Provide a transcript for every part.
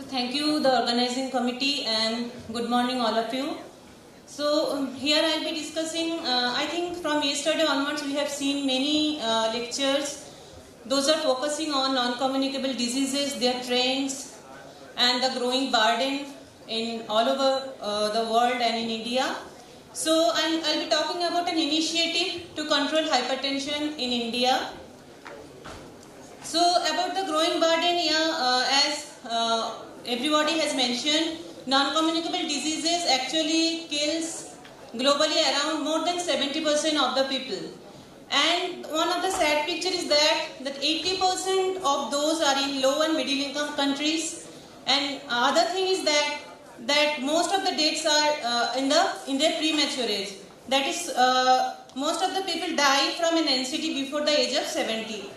Thank you, the organizing committee, and good morning, all of you. So here I'll be discussing, I think from yesterday onwards we have seen many lectures. Those are focusing on non-communicable diseases, their trends, and the growing burden in all over the world and in India. So I'll be talking about an initiative to control hypertension in India. So about the growing burden, as everybody has mentioned, non-communicable diseases actually kills globally around more than 70% of the people. And one of the sad picture is that 80% of those are in low and middle income countries. And other thing is that most of the deaths are in their premature age. That is, most of the people die from an NCD before the age of 70.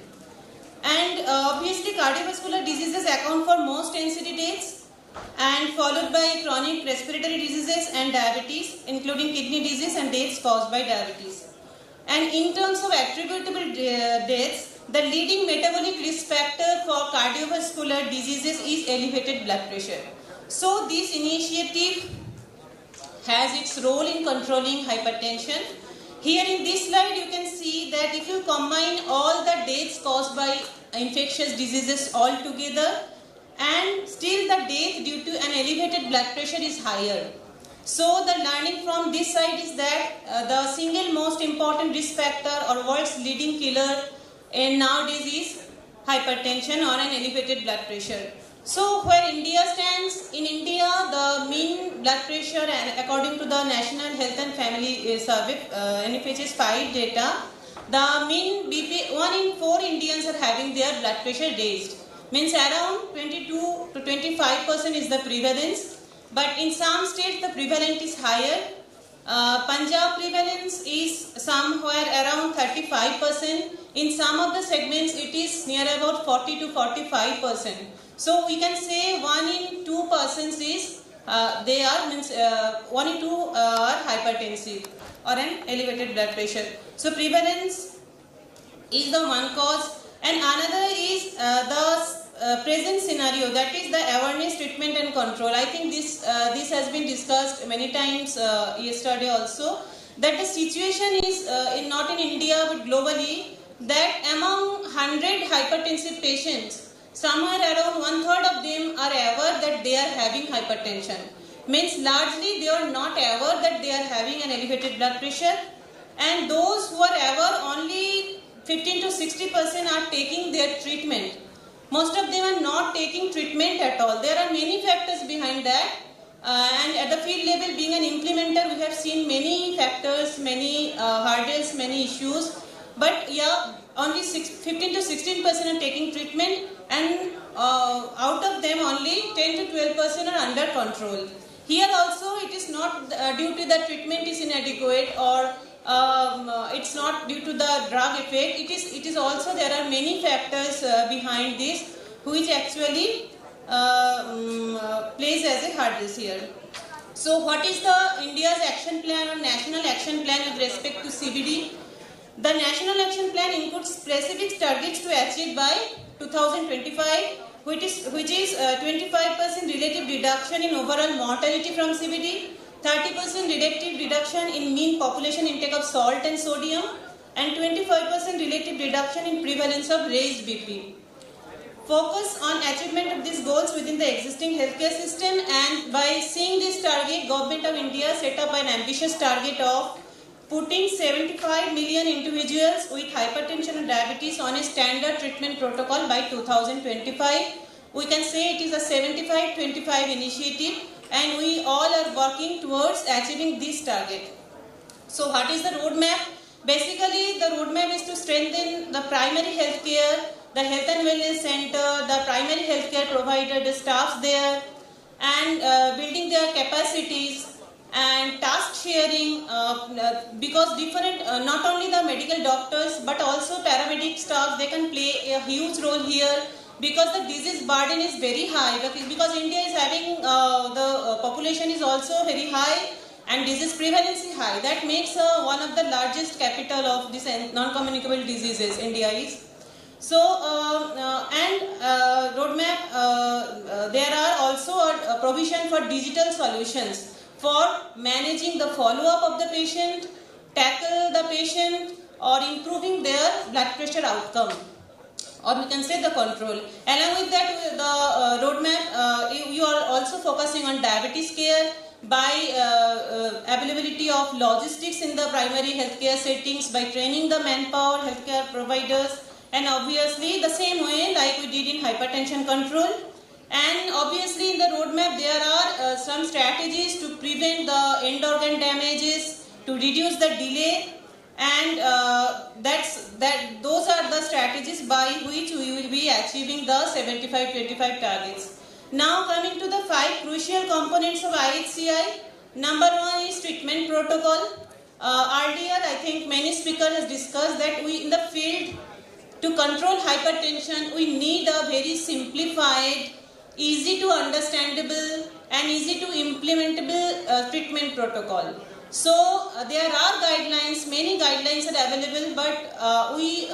And obviously cardiovascular diseases account for most NCD deaths, and followed by chronic respiratory diseases and diabetes, including kidney disease and deaths caused by diabetes. And in terms of attributable deaths, the leading metabolic risk factor for cardiovascular diseases is elevated blood pressure. So this initiative has its role in controlling hypertension. Here in this slide you can see that if you combine all the deaths caused by infectious diseases all together, and still the death due to an elevated blood pressure is higher. So the learning from this side is that the single most important risk factor or world's leading killer in nowadays is hypertension or an elevated blood pressure. So where India stands, in India the mean blood pressure, according to the National Health and Family Survey, NFHS 5 data, the mean BP, 1 in 4 Indians are having their blood pressure raised. Means around 22 to 25% is the prevalence. But in some states the prevalence is higher. Punjab prevalence is somewhere around 35%. In some of the segments it is near about 40 to 45%. So we can say 1 in 2 persons is 1 in 2 are hypertensive or an elevated blood pressure. So prevalence is the one cause, and another is the present scenario, that is the awareness, treatment and control. I think this has been discussed many times yesterday also, that the situation is not in India but globally, that among 100 hypertensive patients, somewhere around 1/3 of them are aware that they are having hypertension. Means largely they are not aware that they are having an elevated blood pressure, and those who are aware, only 15 to 60% are taking their treatment. Most of them are not taking treatment at all. There are many factors behind that, and at the field level, being an implementer, we have seen many factors, many hurdles, many issues. But only 15 to 16% are taking treatment, and out of them only 10 to 12% are under control. Here also it is not due to the treatment is inadequate, or it's not due to the drug effect. It is also there are many factors behind this which actually plays as a hurdles here. So what is the India's action plan or national action plan with respect to CVD? The national action plan includes specific targets to achieve by 2025, which is 25% relative reduction in overall mortality from CVD, 30% relative reduction in mean population intake of salt and sodium, and 25% relative reduction in prevalence of raised BP. Focus on achievement of these goals within the existing healthcare system, and by seeing this target, Government of India set up an ambitious target of putting 75 million individuals with hypertension and diabetes on a standard treatment protocol by 2025. We can say it is a 75-25 initiative, and we all are working towards achieving this target. So what is the roadmap? Basically, the roadmap is to strengthen the primary health care, the health and wellness center, the primary health care provider, the staffs there, and building their capacities and task sharing, because different, not only the medical doctors but also paramedic staff, they can play a huge role here, because the disease burden is very high, because India is having the population is also very high and disease prevalence is high. That makes one of the largest capital of this non-communicable diseases, India is. So roadmap, there are also a provision for digital solutions for managing the follow-up of the patient, tackle the patient, or improving their blood pressure outcome, or we can say the control. Along with that, the roadmap, you are also focusing on diabetes care by availability of logistics in the primary healthcare settings, by training the manpower, healthcare providers, and obviously the same way like we did in hypertension control. And obviously in the roadmap there are some strategies to prevent the end organ damages, to reduce the delay, and those are the strategies by which we will be achieving the 75-25 targets. Now coming to the 5 crucial components of IHCI. Number 1 is treatment protocol. Earlier I think many speakers has discussed that we in the field to control hypertension we need a very simplified, easy to understandable and easy to implementable treatment protocol. So there are guidelines, many guidelines are available, but we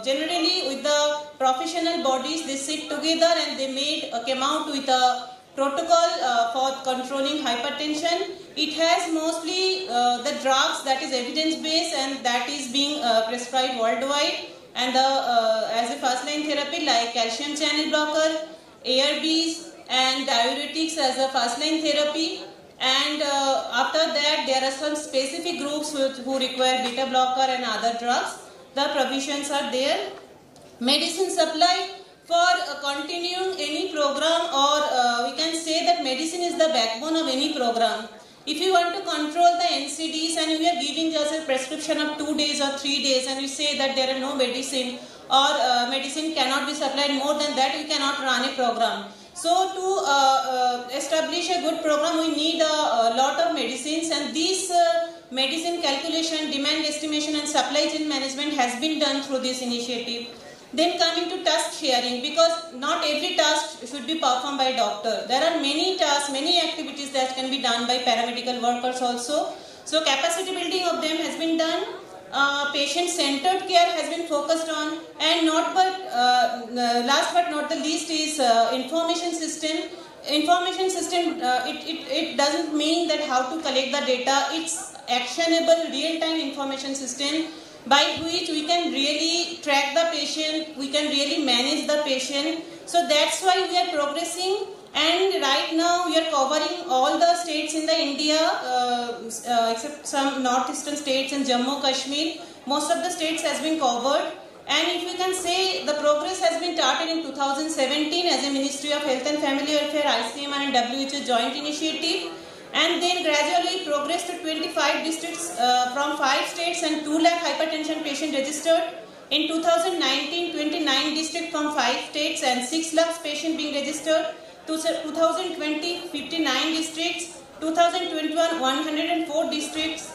generally with the professional bodies, they sit together and they came out with a protocol for controlling hypertension. It has mostly the drugs that is evidence based and that is being prescribed worldwide, and as a first line therapy like calcium channel blocker, ARBs and diuretics as a first line therapy. And after that there are some specific groups who require beta blocker and other drugs. The provisions are there. Medicine supply for continuing any program, or we can say that medicine is the backbone of any program. If you want to control the NCDs and we are giving just a prescription of 2 days or 3 days and we say that there are no medicine, or medicine cannot be supplied more than that, we cannot run a program. So to establish a good program we need a lot of medicines, and this medicine calculation, demand estimation and supply chain management has been done through this initiative. Then coming to task sharing, because not every task should be performed by a doctor. There are many tasks, many activities that can be done by paramedical workers also. So capacity building of them has been done. Patient-centered care has been focused on, and last but not the least is information system. Information system, it doesn't mean that how to collect the data. It's actionable real-time information system by which we can really track the patient, we can really manage the patient. So that's why we are progressing, and right now we are covering all the states in the India except some northeastern states and Jammu Kashmir. Most of the states has been covered, and if we can say the progress has been started in 2017 as a Ministry of Health and Family Welfare, ICMR and WHO joint initiative, and then gradually progressed to 25 districts from 5 states and 2 lakh hypertension patient registered. In 2019, 29 districts from 5 states and 6 lakhs patient being registered. 2020, 59 districts. 2021, 104 districts.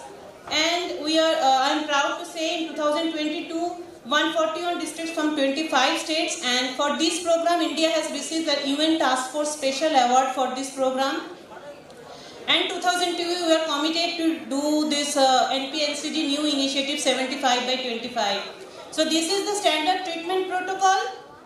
And we are, I am proud to say in 2022, 141 districts from 25 states, and for this program India has received the UN Task Force Special Award for this program. And 2002 we were committed to do this NPNCD new initiative 75 by 25. So this is the standard treatment protocol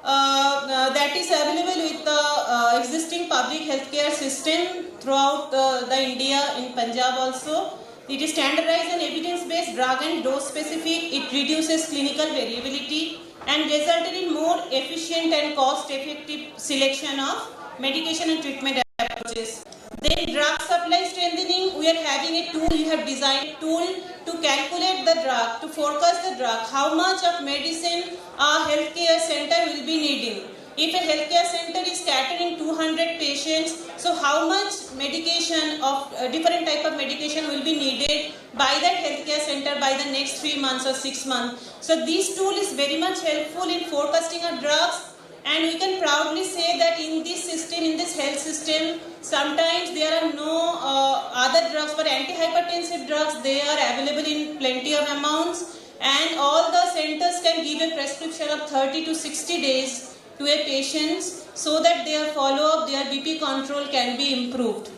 that is available with the existing public healthcare system throughout the India, in Punjab also. It is standardized and evidence-based, drug and dose specific. It reduces clinical variability and resulted in more efficient and cost-effective selection of medication and treatment approaches. Then drug supply strengthening, we are having a tool, we have designed a tool to calculate the drug, to forecast the drug, how much of medicine a healthcare center will be needing. If a healthcare center is catering 200 patients, so how much medication of different type of medication will be needed by that healthcare center by the next 3 months or 6 months. So this tool is very much helpful in forecasting of drugs. And we can proudly say that in this system, in this health system, sometimes there are no other drugs, but antihypertensive drugs, they are available in plenty of amounts, and all the centers can give a prescription of 30 to 60 days to a patient so that their follow-up, their BP control can be improved.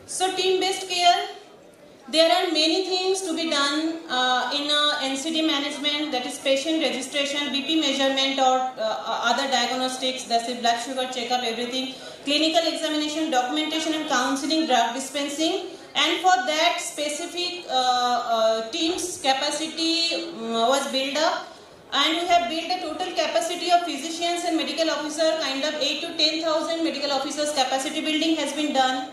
So team-based care. There are many things to be done in NCD management, that is patient registration, BP measurement or other diagnostics, that's the blood sugar checkup, everything, clinical examination, documentation and counseling, drug dispensing, and for that specific team's capacity was built up. And we have built a total capacity of physicians and medical officer, kind of 8 to 10,000 medical officers capacity building has been done.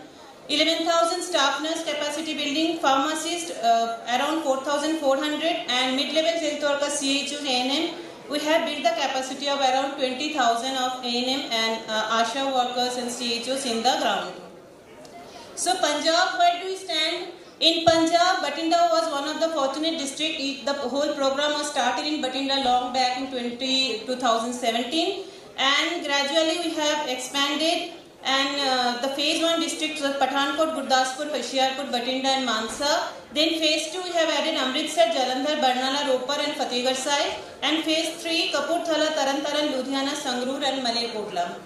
11,000 staff nurse capacity building, pharmacist around 4,400, and mid-level health workers, CHOs, ANM. We have built the capacity of around 20,000 of ANM and ASHA workers and CHOs in the ground. So Punjab, where do we stand? In Punjab, Bathinda was one of the fortunate districts. The whole program was started in Bathinda long back in 2017, and gradually we have expanded. And the phase 1 districts were Pathankot, Gurdaspur, Hoshiarpur, Bathinda and Mansa. Then phase 2 we have added Amritsar, Jalandhar, Barnala, Ropar and Fatehgarh Sahib. And phase 3 Kapurthala, Tarantaran, Ludhiana, Sangrur and Malerkotla.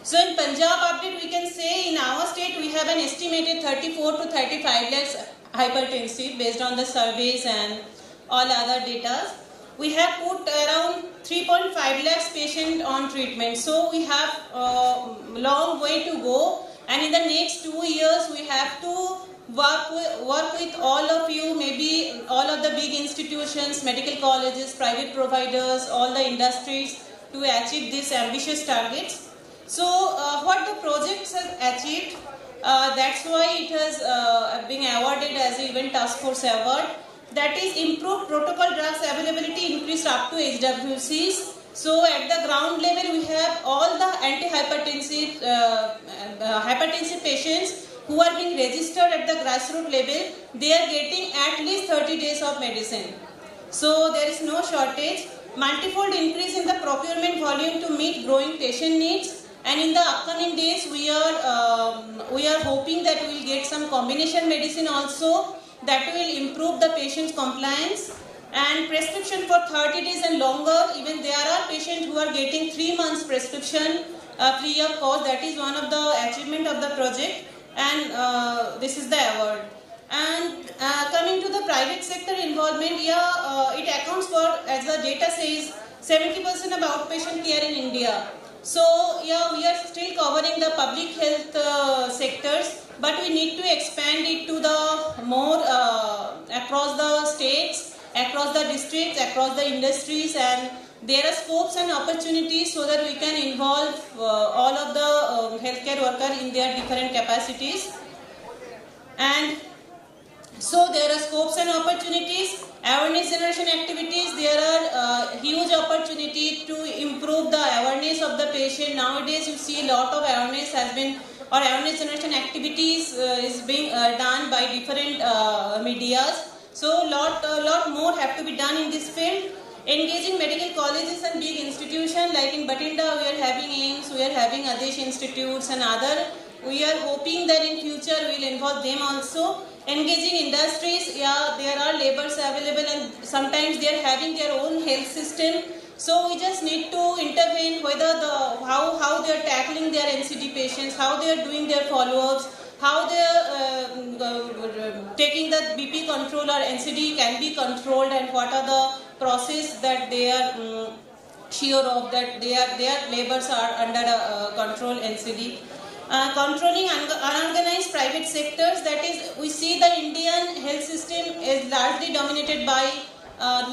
So in Punjab update we can say in our state we have an estimated 34 to 35 lakhs hypertensive based on the surveys and all other data. We have put around 3.5 lakhs patient on treatment. So we have a long way to go, and in the next 2 years we have to work with all of you, maybe all of the big institutions, medical colleges, private providers, all the industries to achieve these ambitious targets. So what the projects have achieved, that's why it has been awarded as an Event Task Force Award. That is improved protocol drugs availability increased up to HWCs. So at the ground level we have all the antihypertensive hypertensive patients who are being registered at the grassroots level. They are getting at least 30 days of medicine. So there is no shortage. Multifold increase in the procurement volume to meet growing patient needs. And in the upcoming days, we are hoping that we will get some combination medicine also that will improve the patient's compliance. And prescription for 30 days and longer. Even there are patients who are getting 3 months prescription free of cost. That is one of the achievement of the project, and this is the award. And coming to the private sector involvement, it accounts for, as the data says, 70% of outpatient care in India. So we are still covering the public health sectors, but we need to expand it to the more across the states, across the districts, across the industries, and there are scopes and opportunities so that we can involve all of the healthcare workers in their different capacities. And so there are scopes and opportunities, awareness generation activities. There are huge opportunity to improve the awareness of the patient. Nowadays you see a lot of awareness has been, or awareness generation activities is being done by different medias. So lot more have to be done in this field. Engaging medical colleges and big institutions, like in Bathinda we are having AIIMS, we are having Adesh institutes and other. We are hoping that in future we will involve them also. Engaging industries, there are labors available and sometimes they are having their own health system. So we just need to intervene whether how they are tackling their NCD patients, how they are doing their follow-ups, how they are taking the BP control or NCD can be controlled, and what are the process that they are sure of that their labors are under control NCD. Controlling unorganized private sectors, that is, we see the Indian health system is largely dominated by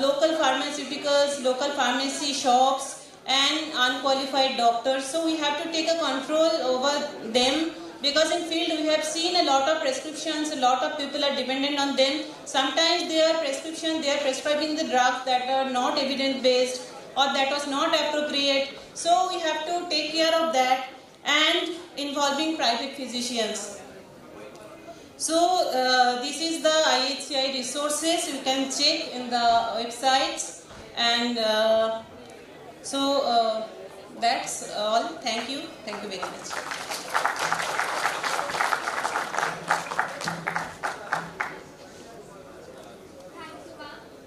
local pharmaceuticals, local pharmacy shops and unqualified doctors. So we have to take a control over them, because in field we have seen a lot of prescriptions, a lot of people are dependent on them. Sometimes their prescription, they are prescribing the drugs that are not evidence based or that was not appropriate. So we have to take care of that, and involving private physicians. So this is the IHCI resources, you can check in the websites, and so that's all. Thank you very much.